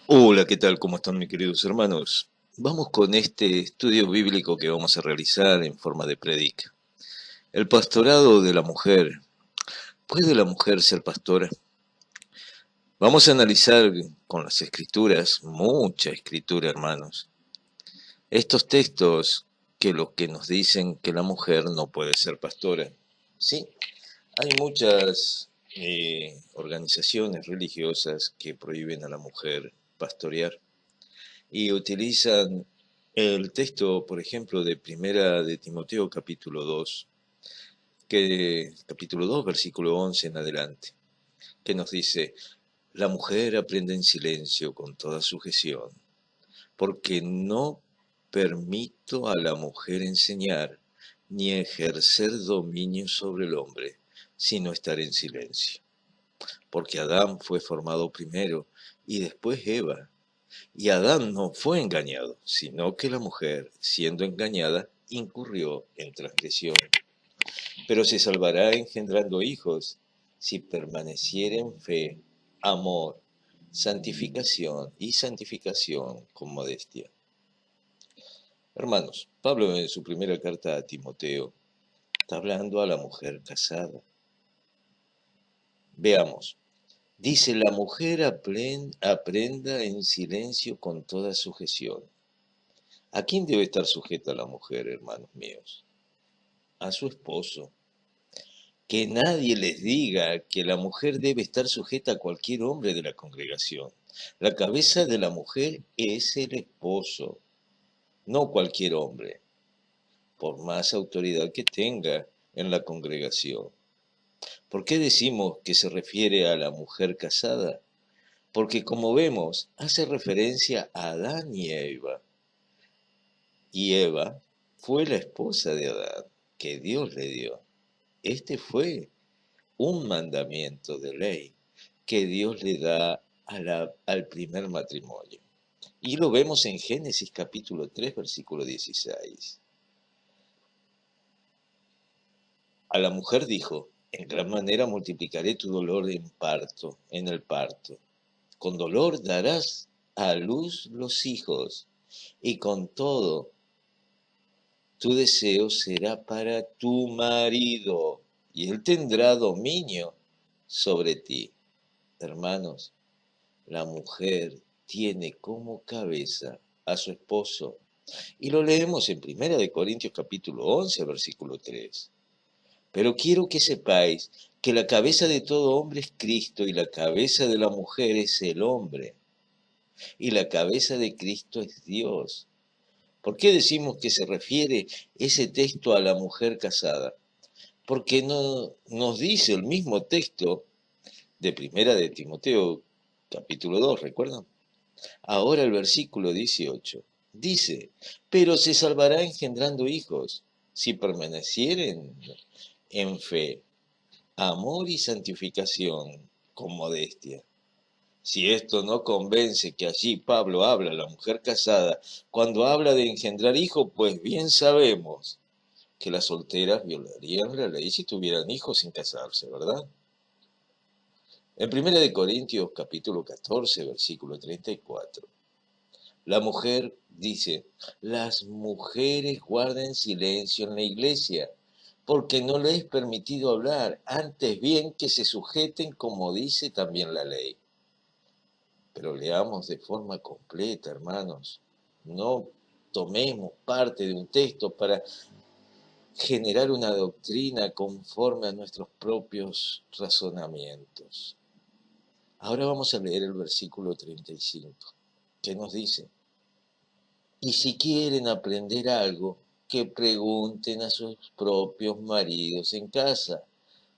Hola, ¿qué tal? ¿Cómo están mis queridos hermanos? Vamos con este estudio bíblico que vamos a realizar en forma de prédica. El pastorado de la mujer. ¿Puede la mujer ser pastora? Vamos a analizar con las escrituras, mucha escritura, hermanos, estos textos que lo que nos dicen que la mujer no puede ser pastora. Sí, hay muchas organizaciones religiosas que prohíben a la mujer pastorear y utilizan el texto, por ejemplo, de Primera de Timoteo capítulo 2, capítulo 2, versículo 11 en adelante, que nos dice, la mujer aprende en silencio con toda sujeción, porque no permito a la mujer enseñar ni ejercer dominio sobre el hombre, sino estar en silencio. Porque Adán fue formado primero y después Eva. Y Adán no fue engañado, sino que la mujer, siendo engañada, incurrió en transgresión. Pero se salvará engendrando hijos si permaneciere en fe, amor, santificación y santificación con modestia. Hermanos, Pablo en su primera carta a Timoteo está hablando a la mujer casada. Veamos, dice, la mujer aprenda en silencio con toda sujeción. ¿A quién debe estar sujeta la mujer, hermanos míos? A su esposo. Que nadie les diga que la mujer debe estar sujeta a cualquier hombre de la congregación. La cabeza de la mujer es el esposo, no cualquier hombre, por más autoridad que tenga en la congregación. ¿Por qué decimos que se refiere a la mujer casada? Porque como vemos, hace referencia a Adán y Eva. Y Eva fue la esposa de Adán, que Dios le dio. Este fue un mandamiento de ley que Dios le da al primer matrimonio. Y lo vemos en Génesis capítulo 3, versículo 16. A la mujer dijo, en gran manera multiplicaré tu dolor en el parto. Con dolor darás a luz los hijos, y con todo tu deseo será para tu marido, y él tendrá dominio sobre ti. Hermanos, la mujer tiene como cabeza a su esposo. Y lo leemos en 1 Corintios capítulo 11, versículo 3. Pero quiero que sepáis que la cabeza de todo hombre es Cristo y la cabeza de la mujer es el hombre. Y la cabeza de Cristo es Dios. ¿Por qué decimos que se refiere ese texto a la mujer casada? Porque no nos dice el mismo texto de Primera de Timoteo capítulo 2, ¿recuerdan? Ahora el versículo 18 dice, pero se salvará engendrando hijos si permanecieren en fe, amor y santificación con modestia. Si esto no convence que allí Pablo habla a la mujer casada, cuando habla de engendrar hijos, pues bien sabemos que las solteras violarían la ley si tuvieran hijos sin casarse, ¿verdad? En 1 Corintios capítulo 14, versículo 34. La mujer dice, las mujeres guarden silencio en la iglesia, porque no les es permitido hablar, antes bien que se sujeten como dice también la ley. Pero leamos de forma completa, hermanos. No tomemos parte de un texto para generar una doctrina conforme a nuestros propios razonamientos. Ahora vamos a leer el versículo 35, que nos dice, y si quieren aprender algo, que pregunten a sus propios maridos en casa,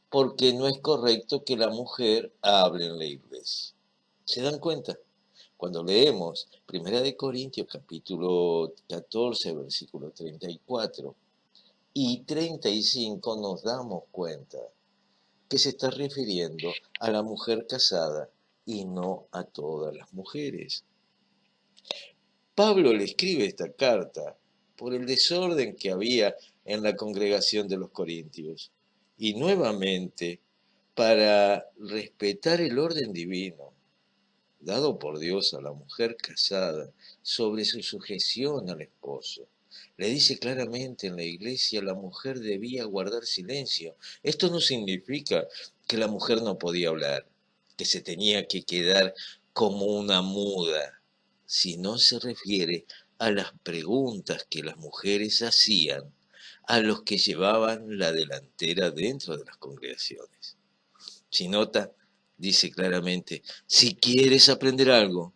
porque no es correcto que la mujer hable en la iglesia. ¿Se dan cuenta? Cuando leemos 1 Corintios capítulo 14, versículo 34 y 35, nos damos cuenta que se está refiriendo a la mujer casada y no a todas las mujeres. Pablo le escribe esta carta por el desorden que había en la congregación de los corintios y nuevamente para respetar el orden divino. dado por Dios a la mujer casada sobre su sujeción al esposo. Le dice claramente en la iglesia la mujer debía guardar silencio. Esto no significa que la mujer no podía hablar, que se tenía que quedar como una muda, sino se refiere a las preguntas que las mujeres hacían a los que llevaban la delantera dentro de las congregaciones. Si nota, dice claramente, si quieres aprender algo,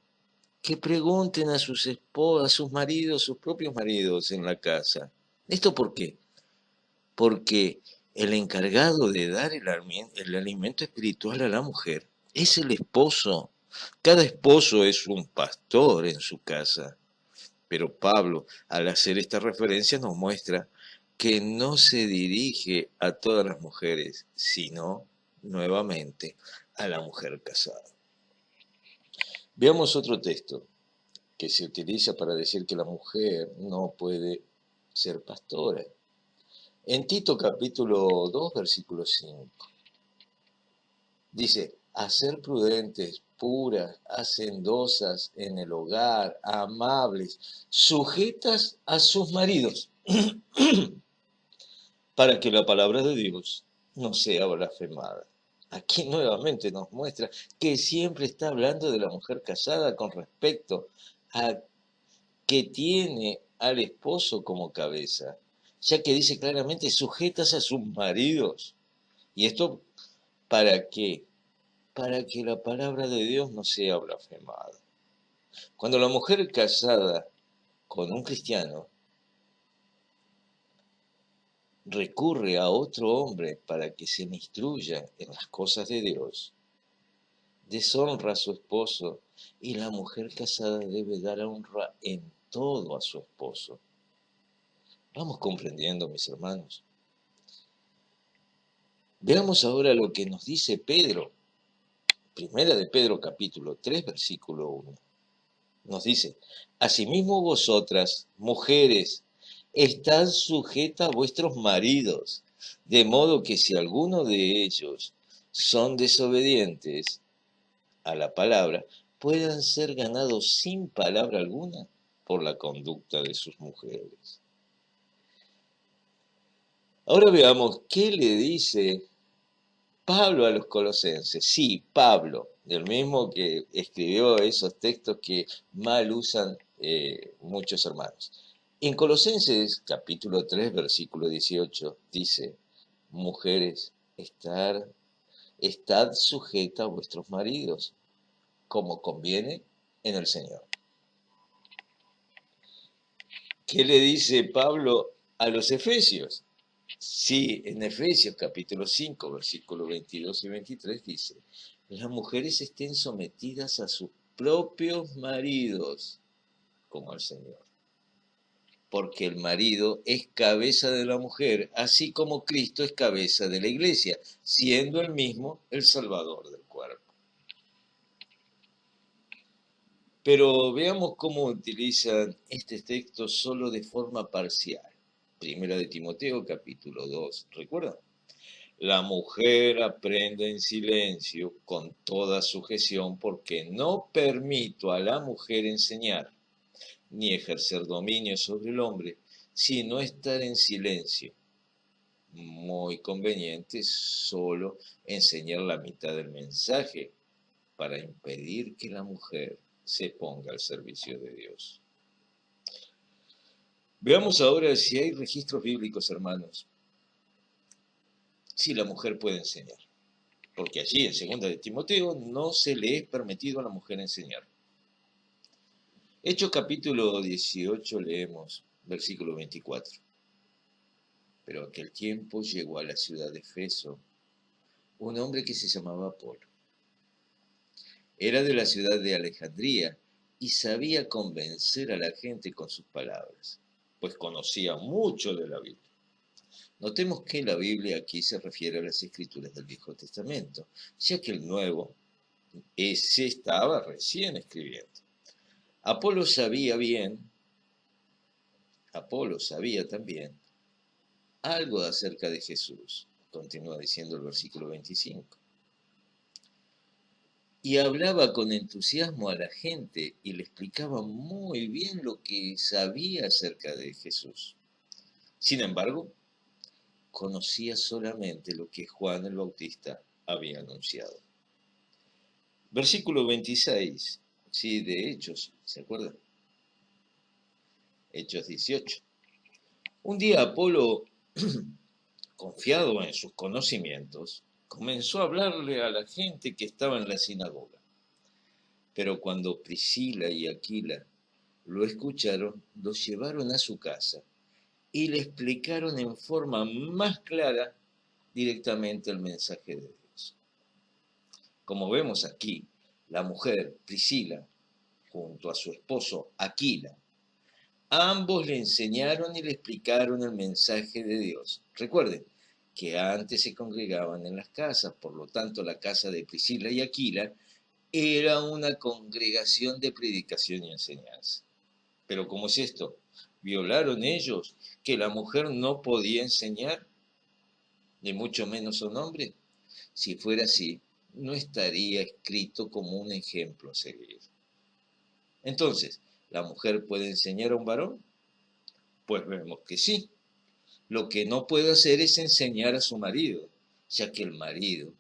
que pregunten a sus esposas, a sus maridos, sus propios maridos en la casa. ¿Esto por qué? Porque el encargado de dar el alimento espiritual a la mujer es el esposo. Cada esposo es un pastor en su casa. Pero Pablo, al hacer esta referencia, nos muestra que no se dirige a todas las mujeres, sino, nuevamente, a la mujer casada. Veamos otro texto que se utiliza para decir que la mujer no puede ser pastora. En Tito capítulo 2, versículo 5, dice, a ser prudentes, puras, hacendosas en el hogar, amables, sujetas a sus maridos, para que la palabra de Dios no sea blasfemada. Aquí nuevamente nos muestra que siempre está hablando de la mujer casada con respecto a que tiene al esposo como cabeza, ya que dice claramente sujetas a sus maridos. ¿Y esto para qué? Para que la palabra de Dios no sea blasfemada. Cuando la mujer casada con un cristiano recurre a otro hombre para que se le instruya en las cosas de Dios, deshonra a su esposo y la mujer casada debe dar honra en todo a su esposo. Vamos comprendiendo, mis hermanos. Veamos ahora lo que nos dice Pedro. Primera de Pedro capítulo 3, versículo 1. Nos dice, asimismo vosotras, mujeres, estad sujetas a vuestros maridos, de modo que si alguno de ellos son desobedientes a la palabra, puedan ser ganados sin palabra alguna por la conducta de sus mujeres. Ahora veamos qué le dice Pablo a los colosenses. Sí, Pablo, el mismo que escribió esos textos que mal usan muchos hermanos. En Colosenses capítulo 3, versículo 18, dice, mujeres, estad sujeta a vuestros maridos, como conviene en el Señor. ¿Qué le dice Pablo a los efesios? Sí, en Efesios capítulo 5, versículos 22 y 23 dice, las mujeres estén sometidas a sus propios maridos, como al Señor. Porque el marido es cabeza de la mujer, así como Cristo es cabeza de la iglesia, siendo él mismo el Salvador del cuerpo. Pero veamos cómo utilizan este texto solo de forma parcial. Primera de Timoteo, capítulo 2. ¿Recuerdan? La mujer aprende en silencio con toda sujeción porque no permito a la mujer enseñar ni ejercer dominio sobre el hombre, sino estar en silencio. Muy conveniente solo enseñar la mitad del mensaje para impedir que la mujer se ponga al servicio de Dios. Veamos ahora si hay registros bíblicos, hermanos, si la mujer puede enseñar. Porque allí en 2 de Timoteo no se le es permitido a la mujer enseñar. Hechos capítulo 18 leemos, versículo 24. Pero aquel tiempo llegó a la ciudad de Efeso un hombre que se llamaba Apolo. Era de la ciudad de Alejandría y sabía convencer a la gente con sus palabras, pues conocía mucho de la Biblia. Notemos que la Biblia aquí se refiere a las escrituras del Viejo Testamento, ya que el Nuevo se estaba recién escribiendo. Apolo sabía también algo acerca de Jesús. Continúa diciendo el versículo 25. y hablaba con entusiasmo a la gente y le explicaba muy bien lo que sabía acerca de Jesús. Sin embargo, conocía solamente lo que Juan el Bautista había anunciado. Versículo 26, sí, de Hechos, ¿se acuerdan? Hechos 18. Un día Apolo, confiado en sus conocimientos, comenzó a hablarle a la gente que estaba en la sinagoga. Pero cuando Priscila y Aquila lo escucharon, los llevaron a su casa y le explicaron en forma más clara directamente el mensaje de Dios. Como vemos aquí, la mujer Priscila, junto a su esposo Aquila, ambos le enseñaron y le explicaron el mensaje de Dios. Recuerden que antes se congregaban en las casas, por lo tanto la casa de Priscila y Aquila era una congregación de predicación y enseñanza. Pero ¿cómo es esto? ¿Violaron ellos que la mujer no podía enseñar, ni mucho menos a un hombre? Si fuera así, no estaría escrito como un ejemplo a seguir. Entonces, ¿la mujer puede enseñar a un varón? Pues vemos que sí. Lo que no puede hacer es enseñar a su marido, ya que el marido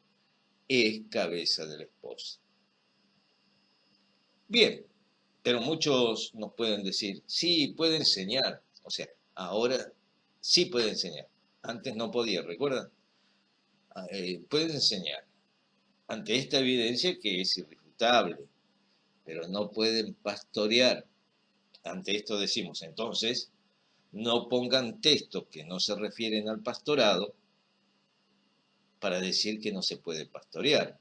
es cabeza de la esposa. Bien, pero muchos nos pueden decir, sí, puede enseñar. O sea, ahora sí puede enseñar. Antes no podía, ¿recuerdan? Puede enseñar. Ante esta evidencia que es irrefutable, pero no pueden pastorear. Ante esto decimos, entonces, no pongan textos que no se refieren al pastorado para decir que no se puede pastorear.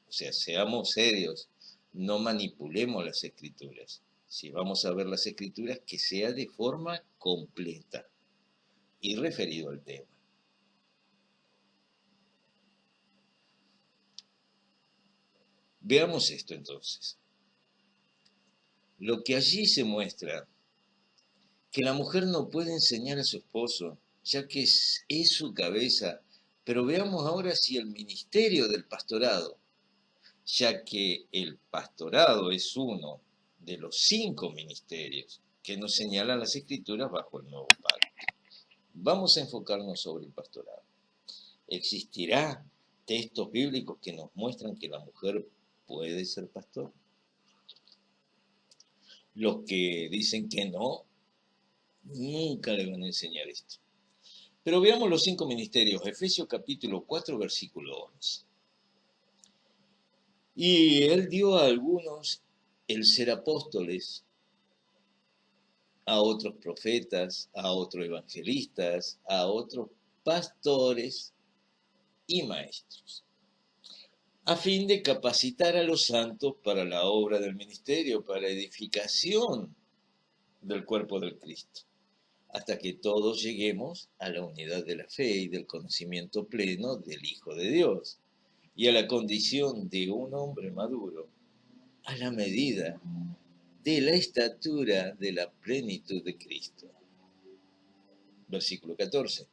O sea, seamos serios, no manipulemos las escrituras. Si vamos a ver las escrituras, que sea de forma completa y referido al tema. Veamos esto entonces. Lo que allí se muestra, que la mujer no puede enseñar a su esposo, ya que es su cabeza, pero veamos ahora si el ministerio del pastorado, ya que el pastorado es uno de los 5 ministerios que nos señalan las escrituras bajo el nuevo pacto. Vamos a enfocarnos sobre el pastorado. ¿Existirá textos bíblicos que nos muestran que la mujer puede ser pastor? Los que dicen que no, nunca le van a enseñar esto. Pero veamos los 5 ministerios. Efesios capítulo 4, versículo 11. Y él dio a algunos el ser apóstoles, a otros profetas, a otros evangelistas, a otros pastores y maestros, a fin de capacitar a los santos para la obra del ministerio, para edificación del cuerpo del Cristo, hasta que todos lleguemos a la unidad de la fe y del conocimiento pleno del Hijo de Dios, y a la condición de un hombre maduro, a la medida de la estatura de la plenitud de Cristo. Versículo 14.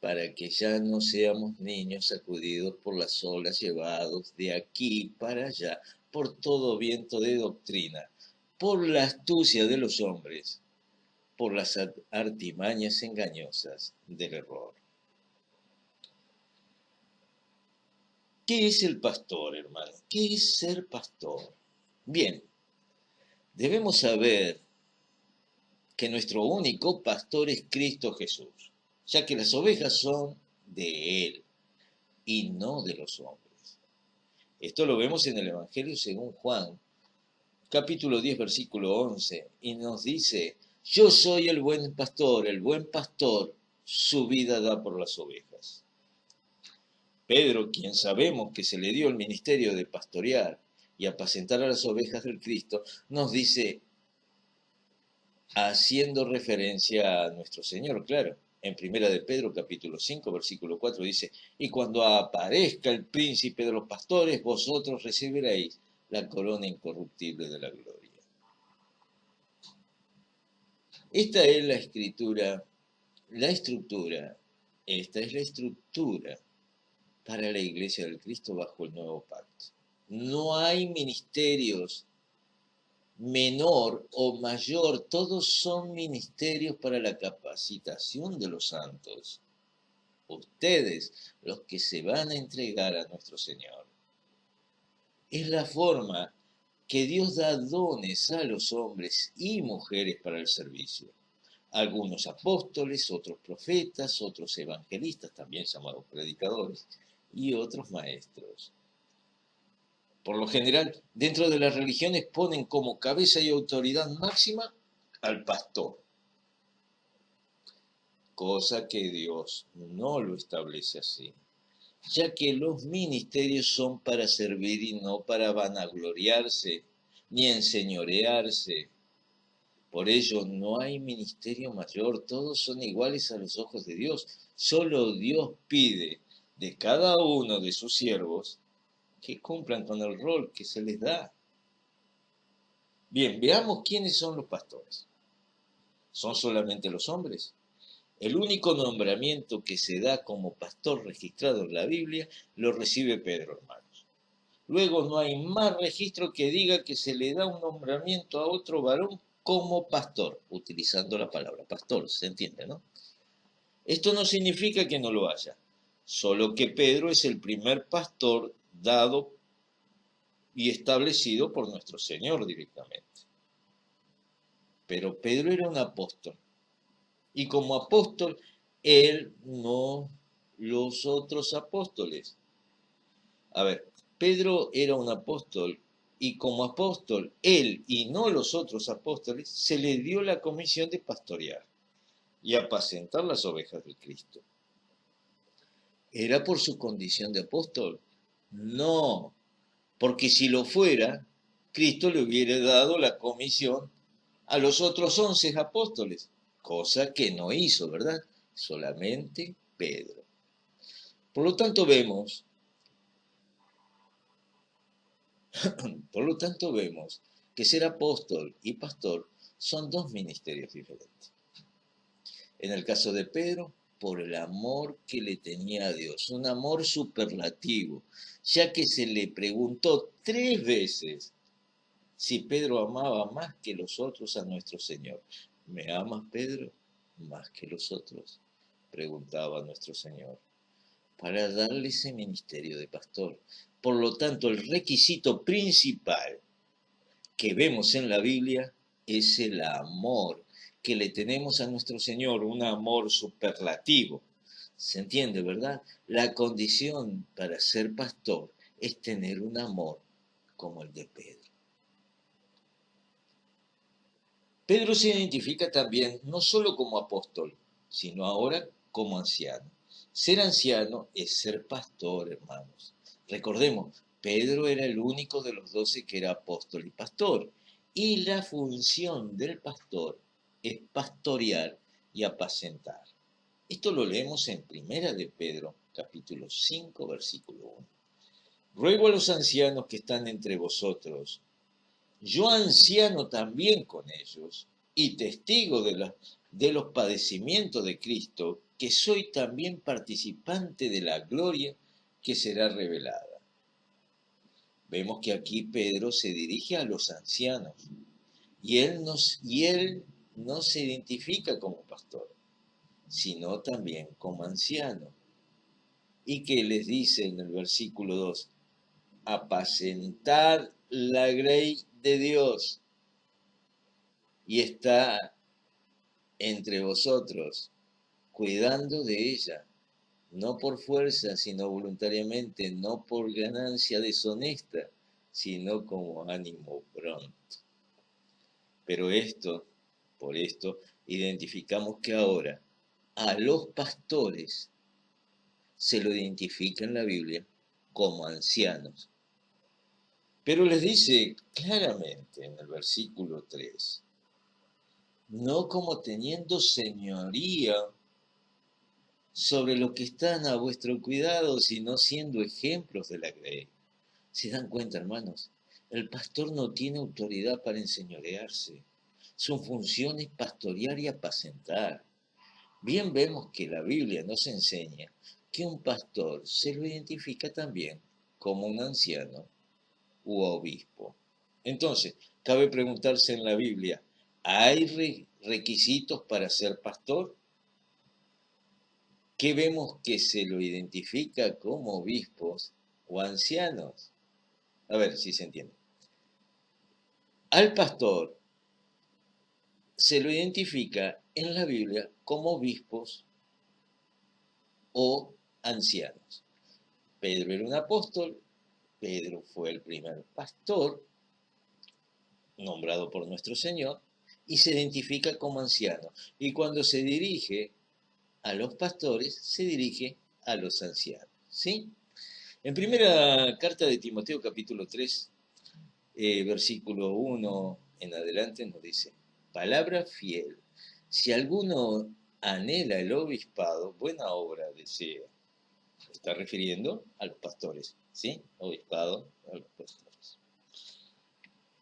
Para que ya no seamos niños sacudidos por las olas, llevados de aquí para allá, por todo viento de doctrina, por la astucia de los hombres, por las artimañas engañosas del error. ¿Qué es el pastor, hermano? ¿Qué es ser pastor? Bien, debemos saber que nuestro único pastor es Cristo Jesús, ya que las ovejas son de Él y no de los hombres. Esto lo vemos en el Evangelio según Juan, capítulo 10, versículo 11, y nos dice, yo soy el buen pastor su vida da por las ovejas. Pedro, quien sabemos que se le dio el ministerio de pastorear y apacentar a las ovejas del Cristo, nos dice, haciendo referencia a nuestro Señor, claro, en Primera de Pedro, capítulo 5, versículo 4, dice, y cuando aparezca el príncipe de los pastores, vosotros recibiréis la corona incorruptible de la gloria. Esta es la estructura para la iglesia del Cristo bajo el nuevo pacto. No hay ministerios menor o mayor, todos son ministerios para la capacitación de los santos. Ustedes, los que se van a entregar a nuestro Señor. Es la forma que Dios da dones a los hombres y mujeres para el servicio. Algunos apóstoles, otros profetas, otros evangelistas, también llamados predicadores, y otros maestros. Por lo general, dentro de las religiones ponen como cabeza y autoridad máxima al pastor, cosa que Dios no lo establece así, ya que los ministerios son para servir y no para vanagloriarse ni enseñorearse. Por ello no hay ministerio mayor, todos son iguales a los ojos de Dios. Solo Dios pide de cada uno de sus siervos que cumplan con el rol que se les da. Bien, veamos quiénes son los pastores. ¿Son solamente los hombres? El único nombramiento que se da como pastor registrado en la Biblia lo recibe Pedro, hermanos. Luego no hay más registro que diga que se le da un nombramiento a otro varón como pastor, utilizando la palabra pastor, ¿se entiende, no? Esto no significa que no lo haya, solo que Pedro es el primer pastor dado y establecido por nuestro Señor directamente. Pero Pedro era un apóstol, y como apóstol, él no los otros apóstoles. A ver, Pedro era un apóstol y como apóstol, él y no los otros apóstoles, se le dio la comisión de pastorear y apacentar las ovejas de Cristo. ¿Era por su condición de apóstol? No, porque si lo fuera, Cristo le hubiera dado la comisión a los otros 11 apóstoles, cosa que no hizo, ¿verdad? Solamente Pedro. Por lo tanto vemos que ser apóstol y pastor son dos ministerios diferentes. En el caso de Pedro, por el amor que le tenía a Dios, un amor superlativo, ya que se le preguntó 3 veces si Pedro amaba más que los otros a nuestro Señor. ¿Me amas, Pedro, más que los otros?, preguntaba nuestro Señor, para darle ese ministerio de pastor. Por lo tanto, el requisito principal que vemos en la Biblia es el amor que le tenemos a nuestro Señor, un amor superlativo. ¿Se entiende, verdad? La condición para ser pastor es tener un amor como el de Pedro. Pedro se identifica también no solo como apóstol, sino ahora como anciano. Ser anciano es ser pastor, hermanos. Recordemos, Pedro era el único de los 12 que era apóstol y pastor. Y la función del pastor es pastorear y apacentar. Esto lo leemos en Primera de Pedro, capítulo 5, versículo 1. Ruego a los ancianos que están entre vosotros, yo anciano también con ellos, y testigo de los padecimientos de Cristo, que soy también participante de la gloria que será revelada. Vemos que aquí Pedro se dirige a los ancianos, y él no se identifica como pastor, sino también como anciano. ¿Y qué les dice en el versículo 2? Apacentar la grey de Dios, y está entre vosotros, cuidando de ella, no por fuerza, sino voluntariamente, no por ganancia deshonesta, sino como ánimo pronto. Pero por esto, identificamos que ahora a los pastores se lo identifica en la Biblia como ancianos. Pero les dice claramente en el versículo 3, no como teniendo señoría sobre los que están a vuestro cuidado, sino siendo ejemplos de la grey. ¿Se dan cuenta, hermanos? El pastor no tiene autoridad para enseñorearse. Su función es pastorear y apacentar. Bien vemos que la Biblia nos enseña que un pastor se lo identifica también como un anciano u obispo. Entonces, cabe preguntarse en la Biblia, ¿hay requisitos para ser pastor? ¿Qué vemos que se lo identifica como obispos o ancianos? A ver si se entiende. Al pastor se lo identifica en la Biblia como obispos o ancianos. Pedro era un apóstol, Pedro fue el primer pastor nombrado por nuestro Señor y se identifica como anciano. Y cuando se dirige a los pastores, se dirige a los ancianos. ¿Sí? En primera carta de Timoteo capítulo 3, versículo 1 en adelante nos dice, palabra fiel, si alguno anhela el obispado, buena obra desea. Se está refiriendo a los pastores, ¿sí? Obispado a los pastores.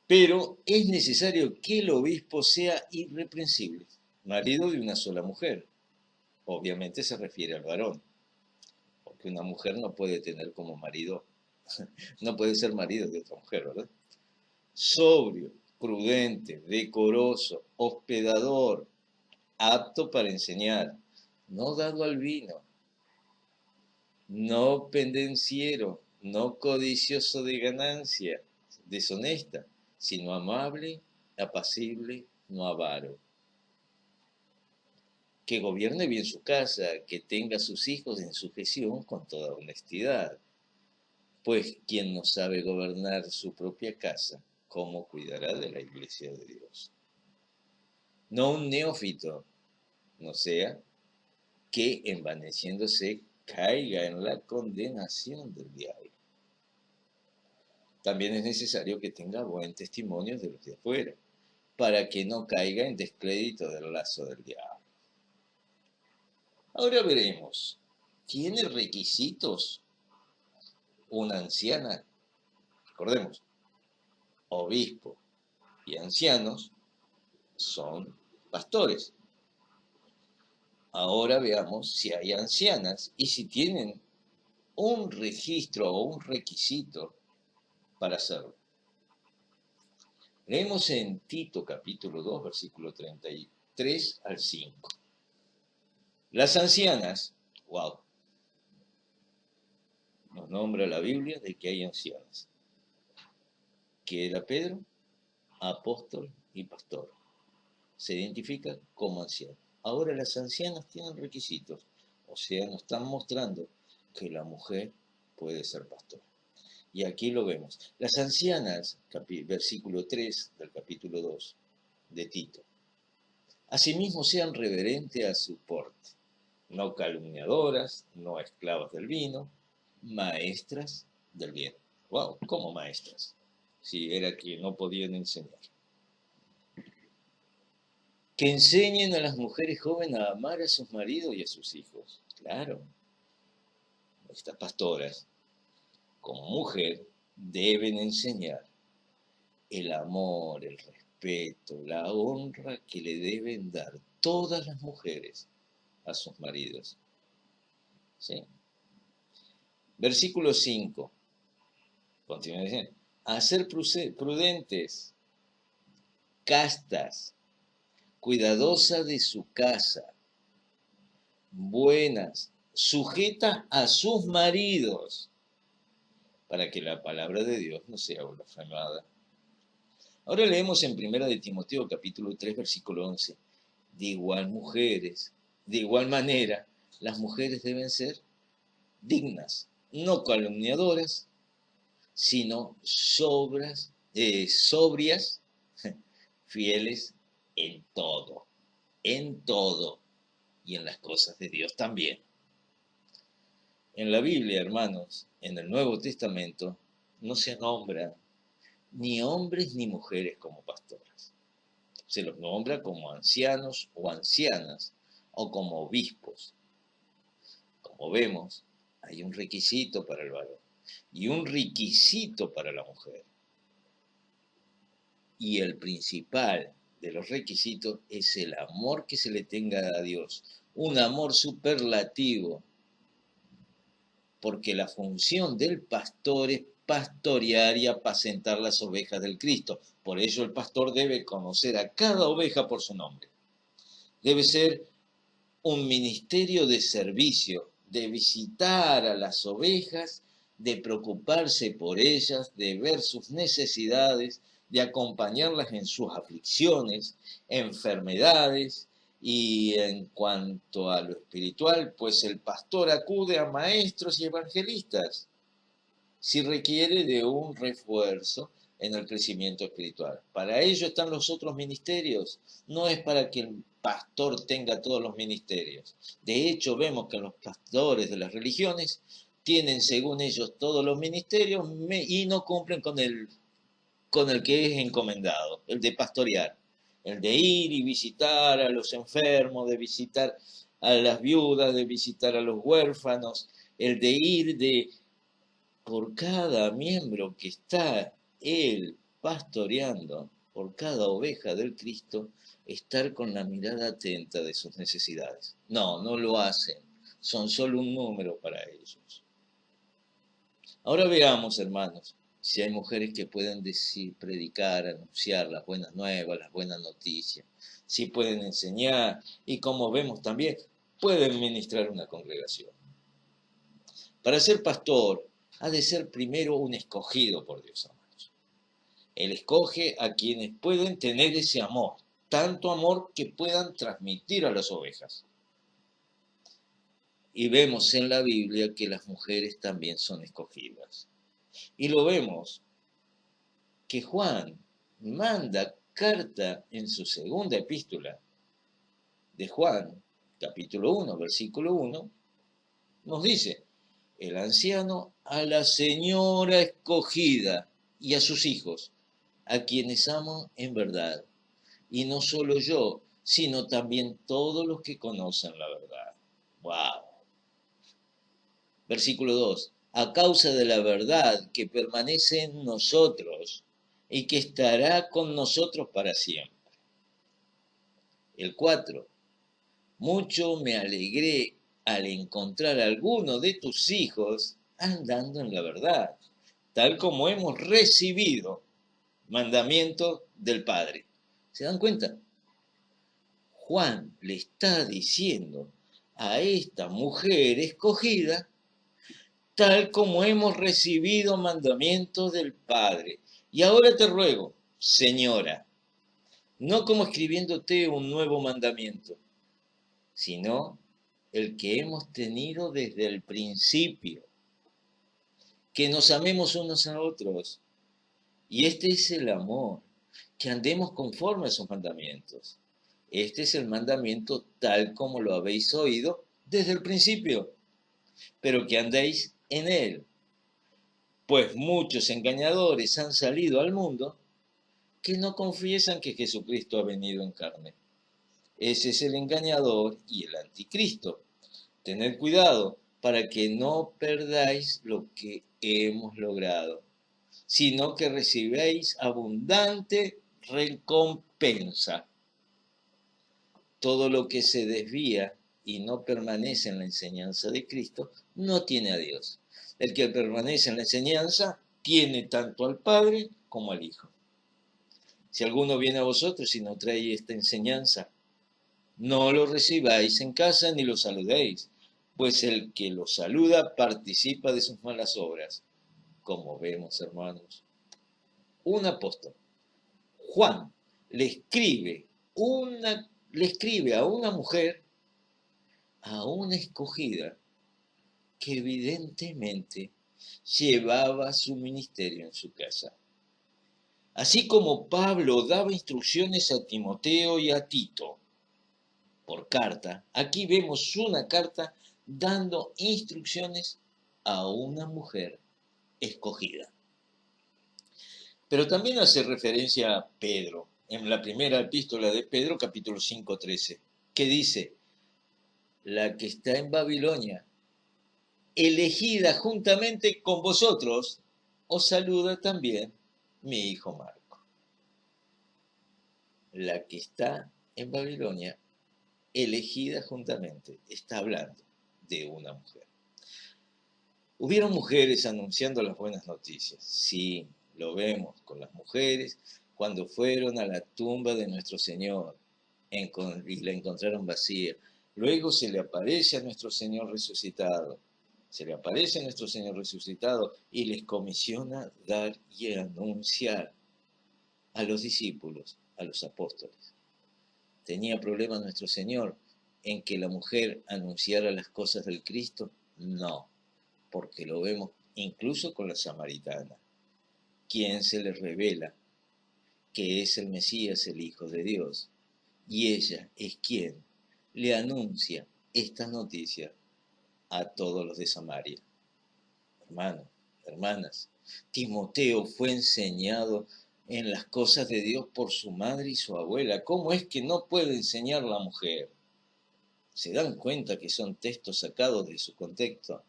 Pero es necesario que el obispo sea irreprensible, marido de una sola mujer. Obviamente se refiere al varón, porque una mujer no puede tener como marido, no puede ser marido de otra mujer, ¿verdad? Sobrio, prudente, decoroso, hospedador, apto para enseñar, no dado al vino, no pendenciero, no codicioso de ganancia, deshonesta, sino amable, apacible, no avaro. Que gobierne bien su casa, que tenga a sus hijos en sujeción con toda honestidad. Pues quien no sabe gobernar su propia casa, ¿cómo cuidará de la iglesia de Dios? No un neófito, no sea que envaneciéndose caiga en la condenación del diablo. También es necesario que tenga buen testimonio de los de afuera, para que no caiga en descrédito del lazo del diablo. Ahora veremos, ¿tiene requisitos una anciana? Recordemos, obispo y ancianos son pastores. Ahora veamos si hay ancianas y si tienen un registro o un requisito para hacerlo. Leemos en Tito capítulo 2, versículo 33 al 5. Las ancianas, wow, nos nombra la Biblia de que hay ancianas. ¿Qué era Pedro? Apóstol y pastor. Se identifica como anciano. Ahora las ancianas tienen requisitos, o sea, nos están mostrando que la mujer puede ser pastora. Y aquí lo vemos. Las ancianas, versículo 3 del capítulo 2 de Tito. Asimismo sean reverentes a su porte, no calumniadoras, no esclavas del vino, maestras del bien. Wow, ¿cómo maestras? Si era que no podían enseñar. Que enseñen a las mujeres jóvenes a amar a sus maridos y a sus hijos. Claro, estas pastoras, como mujer, deben enseñar el amor, el respeto, la honra que le deben dar todas las mujeres a sus maridos. ¿Sí? Versículo 5. Continúa diciendo. A ser prudentes, castas, cuidadosas de su casa, buenas, sujetas a sus maridos, para que la palabra de Dios no sea blasfemada. Ahora leemos en 1 de Timoteo capítulo 3 versículo 11. De igual manera, las mujeres deben ser dignas, no calumniadoras, sino sobrias, fieles en todo, y en las cosas de Dios también. En la Biblia, hermanos, en el Nuevo Testamento, no se nombran ni hombres ni mujeres como pastoras. Se los nombra como ancianos o ancianas, o como obispos. Como vemos, hay un requisito para el varón y un requisito para la mujer. Y el principal de los requisitos es el amor que se le tenga a Dios, un amor superlativo, porque la función del pastor es pastorear y apacentar las ovejas del Cristo. Por ello el pastor debe conocer a cada oveja por su nombre. Debe ser un ministerio de servicio, de visitar a las ovejas, de preocuparse por ellas, de ver sus necesidades, de acompañarlas en sus aflicciones, enfermedades. Y en cuanto a lo espiritual, pues el pastor acude a maestros y evangelistas si requiere de un refuerzo en el crecimiento espiritual. Para ello están los otros ministerios. No es para que el pastor tenga todos los ministerios. De hecho, vemos que los pastores de las religiones tienen, según ellos, todos los ministerios y no cumplen con el que es encomendado, el de pastorear, el de ir y visitar a los enfermos, de visitar a las viudas, de visitar a los huérfanos, el de ir por cada miembro que está él pastoreando, por cada oveja del Cristo, estar con la mirada atenta de sus necesidades. No, no lo hacen. Son solo un número para ellos. Ahora veamos, hermanos, si hay mujeres que pueden decir, predicar, anunciar las buenas nuevas, las buenas noticias, si pueden enseñar y, como vemos también, pueden ministrar una congregación. Para ser pastor, ha de ser primero un escogido por Dios, amados. Él escoge a quienes pueden tener ese amor, tanto amor que puedan transmitir a las ovejas. Y vemos en la Biblia que las mujeres también son escogidas. Y lo vemos que Juan manda carta en su segunda epístola de Juan, capítulo 1, versículo 1, nos dice: el anciano a la señora escogida y a sus hijos, a quienes amo en verdad. Y no solo yo, sino también todos los que conocen la verdad. ¡Wow! Versículo 2. A causa de la verdad que permanece en nosotros y que estará con nosotros para siempre. El 4. Mucho me alegré al encontrar a alguno de tus hijos andando en la verdad, tal como hemos recibido mandamiento del Padre. ¿Se dan cuenta? Juan le está diciendo a esta mujer escogida, tal como hemos recibido mandamientos del Padre. Y ahora te ruego, señora, no como escribiéndote un nuevo mandamiento, sino el que hemos tenido desde el principio, que nos amemos unos a otros. Y este es el amor, que andemos conforme a sus mandamientos. Este es el mandamiento tal como lo habéis oído desde el principio, pero que andéis en él. Pues muchos engañadores han salido al mundo que no confiesan que Jesucristo ha venido en carne. Ese es el engañador y el anticristo. Tened cuidado para que no perdáis lo que hemos logrado, sino que recibáis abundante recompensa. Todo lo que se desvía y no permanece en la enseñanza de Cristo no tiene a Dios. El que permanece en la enseñanza tiene tanto al Padre como al Hijo. Si alguno viene a vosotros y no trae esta enseñanza, no lo recibáis en casa ni lo saludéis, pues el que lo saluda participa de sus malas obras. Como vemos, hermanos, un apóstol, Juan, le escribe a una mujer, a una escogida, que evidentemente llevaba su ministerio en su casa. Así como Pablo daba instrucciones a Timoteo y a Tito por carta, aquí vemos una carta dando instrucciones a una mujer escogida. Pero también hace referencia a Pedro, en la primera epístola de Pedro, capítulo 5:13, que dice: la que está en Babilonia, elegida juntamente con vosotros, os saluda también mi hijo Marco. La que está en Babilonia, elegida juntamente, está hablando de una mujer. Hubieron mujeres anunciando las buenas noticias. Sí, lo vemos con las mujeres cuando fueron a la tumba de nuestro Señor y la encontraron vacía. Luego se le aparece a nuestro Señor resucitado. Se le aparece a nuestro Señor resucitado y les comisiona dar y anunciar a los discípulos, a los apóstoles. ¿Tenía problema nuestro Señor en que la mujer anunciara las cosas del Cristo? No, porque lo vemos incluso con la samaritana, quien se le revela que es el Mesías, el Hijo de Dios, y ella es quien le anuncia esta noticia a todos los de Samaria. Hermanos, hermanas, Timoteo fue enseñado en las cosas de Dios por su madre y su abuela. ¿Cómo es que no puede enseñar la mujer? ¿Se dan cuenta que son textos sacados de su contexto?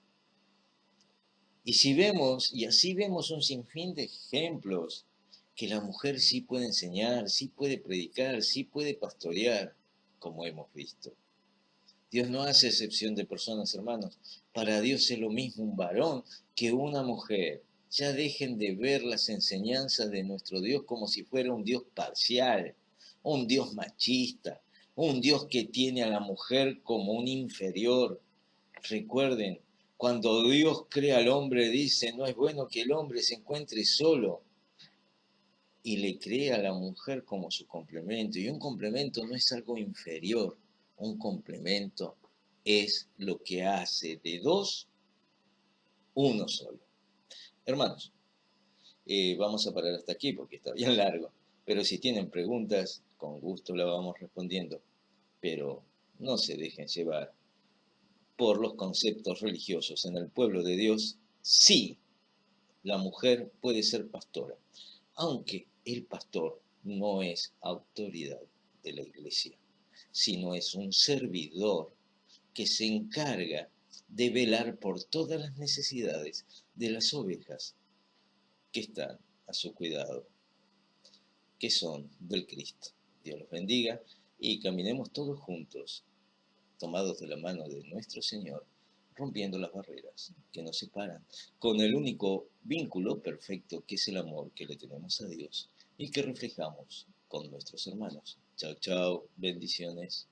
Y si vemos, y así vemos un sinfín de ejemplos, que la mujer sí puede enseñar, sí puede predicar, sí puede pastorear, como hemos visto. Dios no hace excepción de personas, hermanos. Para Dios es lo mismo un varón que una mujer. Ya dejen de ver las enseñanzas de nuestro Dios como si fuera un Dios parcial, un Dios machista, un Dios que tiene a la mujer como un inferior. Recuerden, cuando Dios crea al hombre, dice, no es bueno que el hombre se encuentre solo. Y le crea a la mujer como su complemento. Y un complemento no es algo inferior. Un complemento es lo que hace de dos uno solo. Hermanos, vamos a parar hasta aquí porque está bien largo. Pero si tienen preguntas, con gusto la vamos respondiendo. Pero no se dejen llevar por los conceptos religiosos. En el pueblo de Dios, sí, la mujer puede ser pastora, aunque el pastor no es autoridad de la iglesia, sino es un servidor que se encarga de velar por todas las necesidades de las ovejas que están a su cuidado, que son del Cristo. Dios los bendiga y caminemos todos juntos, tomados de la mano de nuestro Señor, rompiendo las barreras que nos separan, con el único vínculo perfecto que es el amor que le tenemos a Dios y que reflejamos con nuestros hermanos. Chao, chao, bendiciones.